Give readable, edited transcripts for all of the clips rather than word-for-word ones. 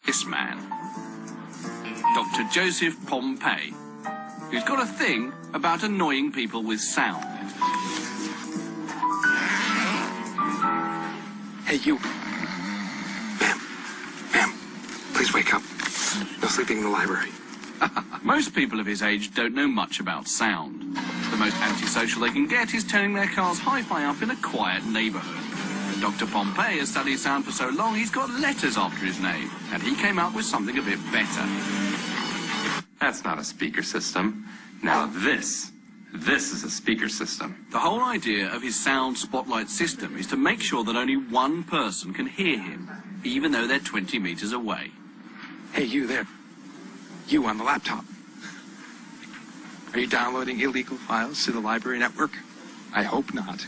this man, Dr. Joseph Pompey, who's got a thing about annoying people with sound. Hey, you. Ma'am, please wake up. No sleeping in the library. Most people of his age don't know much about sound. The most antisocial they can get is turning their car's hi-fi up in a quiet neighborhood. Dr. Pompey has studied sound for so long he's got letters after his name, and he came up with something a bit better. That's not a speaker system. Now this is a speaker system. The whole idea of his sound spotlight system is to make sure that only one person can hear him, even though they're 20 meters away. Hey, you there. You on the laptop. Are you downloading illegal files to the library network? I hope not.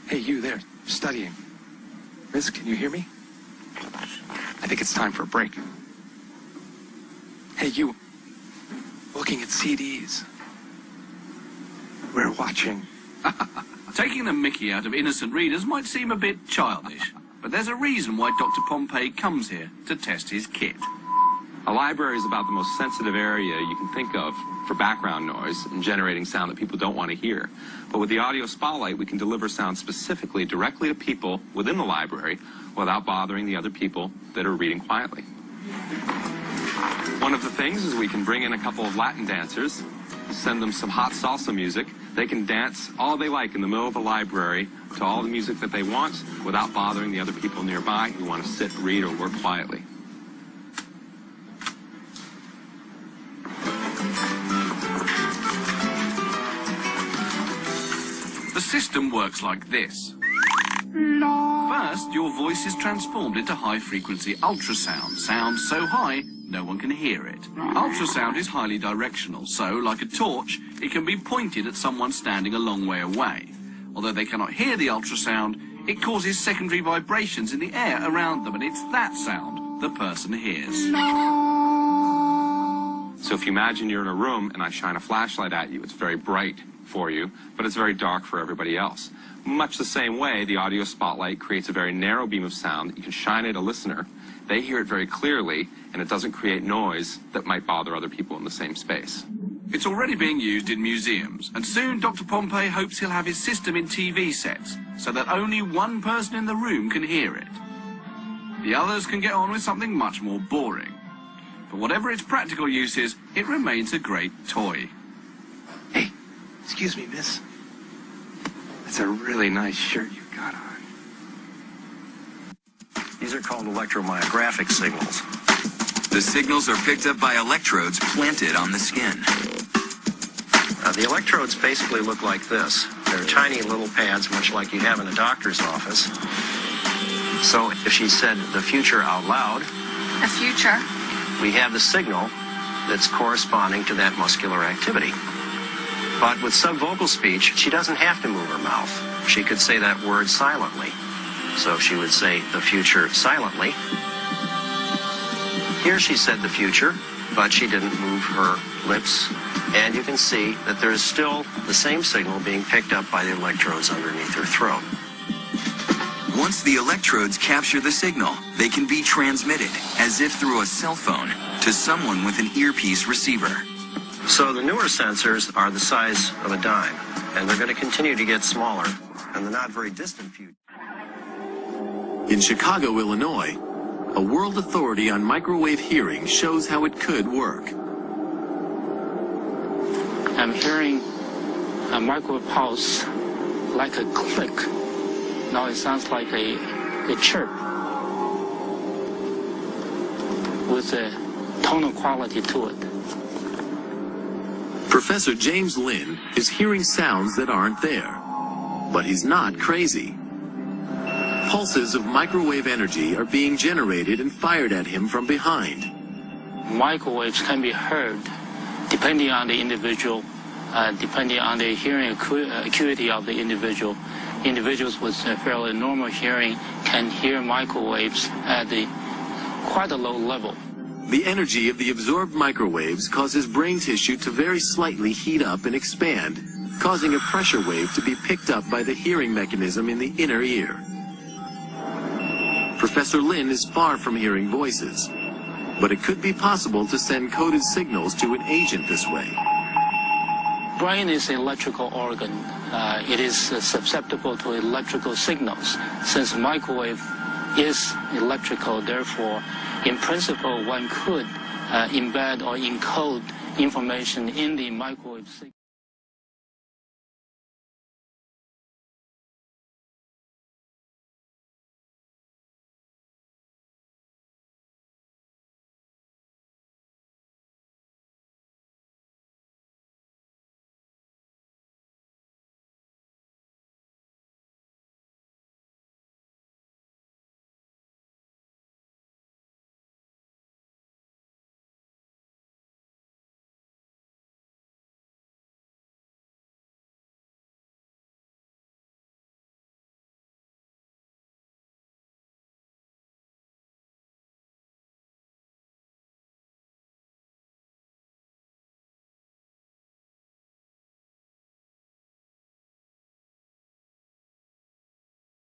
Hey, you there, studying. Miss, can you hear me? I think it's time for a break. Hey, you, looking at CDs. We're watching. Taking the mickey out of innocent readers might seem a bit childish, but there's a reason why Dr. Pompey comes here to test his kit. A library is about the most sensitive area you can think of for background noise and generating sound that people don't want to hear. But with the audio spotlight, we can deliver sound specifically directly to people within the library without bothering the other people that are reading quietly. One of the things is we can bring in a couple of Latin dancers, send them some hot salsa music. They can dance all they like in the middle of the library to all the music that they want without bothering the other people nearby who want to sit, read, or work quietly. The system works like this. First, your voice is transformed into high-frequency ultrasound, sound so high no one can hear it. Ultrasound is highly directional, so, like a torch, it can be pointed at someone standing a long way away. Although they cannot hear the ultrasound, it causes secondary vibrations in the air around them, and it's that sound the person hears. So if you imagine you're in a room and I shine a flashlight at you, it's very bright for you, but it's very dark for everybody else. Much the same way, the audio spotlight creates a very narrow beam of sound that you can shine at a listener. They hear it very clearly, and it doesn't create noise that might bother other people in the same space. It's already being used in museums, and soon Dr. Pompey hopes he'll have his system in TV sets, so that only one person in the room can hear it. The others can get on with something much more boring. But whatever its practical use is, it remains a great toy. Hey, excuse me, miss. That's a really nice shirt you've got on. These are called electromyographic signals. The signals are picked up by electrodes planted on the skin. The electrodes basically look like this. They're tiny little pads, much like you have in a doctor's office. So if she said the future out loud, The future. we have the signal that's corresponding to that muscular activity. But with subvocal speech, she doesn't have to move her mouth. She could say that word silently. So she would say the future silently. Here she said the future, but she didn't move her lips. And you can see that there is still the same signal being picked up by the electrodes underneath her throat. Once the electrodes capture the signal, they can be transmitted, as if through a cell phone, to someone with an earpiece receiver. So the newer sensors are the size of a dime, and they're going to continue to get smaller in the not very distant future. In Chicago, Illinois, a world authority on microwave hearing shows how it could work. I'm hearing a microwave pulse like a click. Now it sounds like a chirp with a tonal quality to it. Professor James Lynn is hearing sounds that aren't there, but he's not crazy. Pulses of microwave energy are being generated and fired at him from behind. Microwaves can be heard depending on the individual, depending on the hearing acuity of the individual. Individuals with fairly normal hearing can hear microwaves at quite a low level. The energy of the absorbed microwaves causes brain tissue to very slightly heat up and expand, causing a pressure wave to be picked up by the hearing mechanism in the inner ear. Professor Lynn is far from hearing voices. but it could be possible to send coded signals to an agent this way. Brain is an electrical organ. It is susceptible to electrical signals. Since microwave is electrical, therefore, in principle, one could embed or encode information in the microwave signal.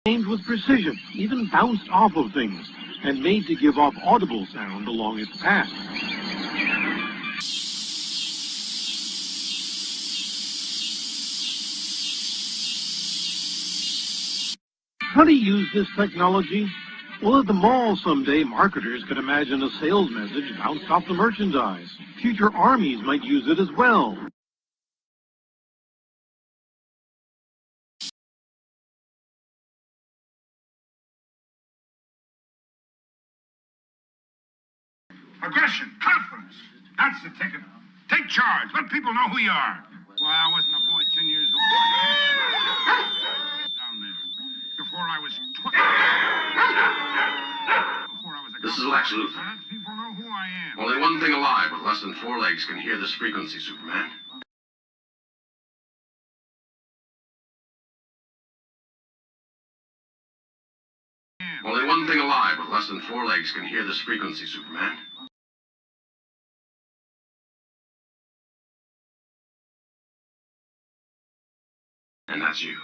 Aimed with precision, even bounced off of things, and made to give off audible sound along its path. How to use this technology? Well, at the mall someday, marketers could imagine a sales message bounced off the merchandise. Future armies might use it as well. Aggression, confidence. That's the ticket. Take charge. Let people know who you are. Well, I wasn't a boy 10 years old. Down there. Before I was 12. Before I was a This is Lex Luthor. let people know who I am. Only one thing alive with less than 4 legs can hear this frequency, Superman. Only one thing alive with less than 4 legs can hear this frequency, Superman. And that's you.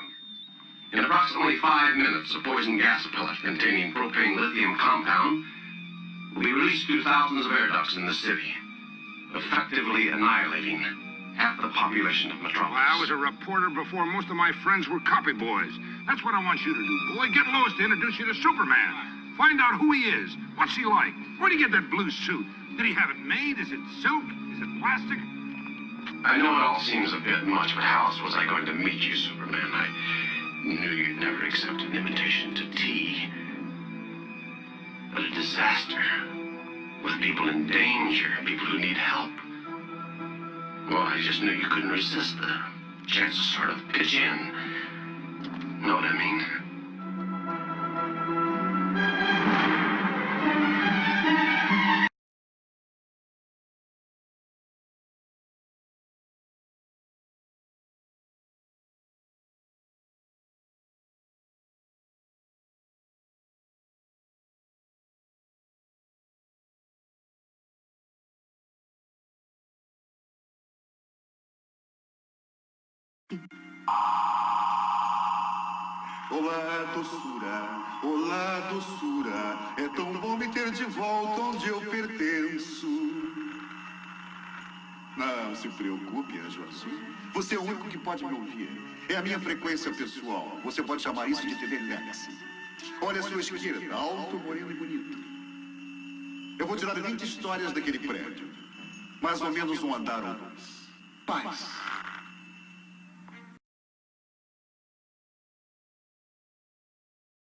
In approximately 5 minutes, a poison gas pellet containing propane lithium compound will be released through thousands of air ducts in the city, effectively annihilating half the population of Metropolis. Well, I was a reporter before most of my friends were copy boys. That's what I want you to do, boy. Get Lois to introduce you to Superman. Find out who he is. What's he like? Where'd he get that blue suit? Did he have it made? Is it silk? Is it plastic? I know it all seems a bit much, but how else was I going to meet you, Superman? I knew you'd never accept an invitation to tea. But a disaster. With people in danger, people who need help. Well, I just knew you couldn't resist the chance to sort of pitch in. Know what I mean? Olá doçura, é tão bom me ter de volta onde eu pertenço. Não se preocupe, Anjo Azul. Você é o único que pode me ouvir. É a minha frequência pessoal. Você pode chamar isso de TV Legacy. Olha a sua esquerda, alto, moreno e bonito. Eu vou tirar 20 histórias daquele prédio. Mais ou menos um andar ou dois. Paz.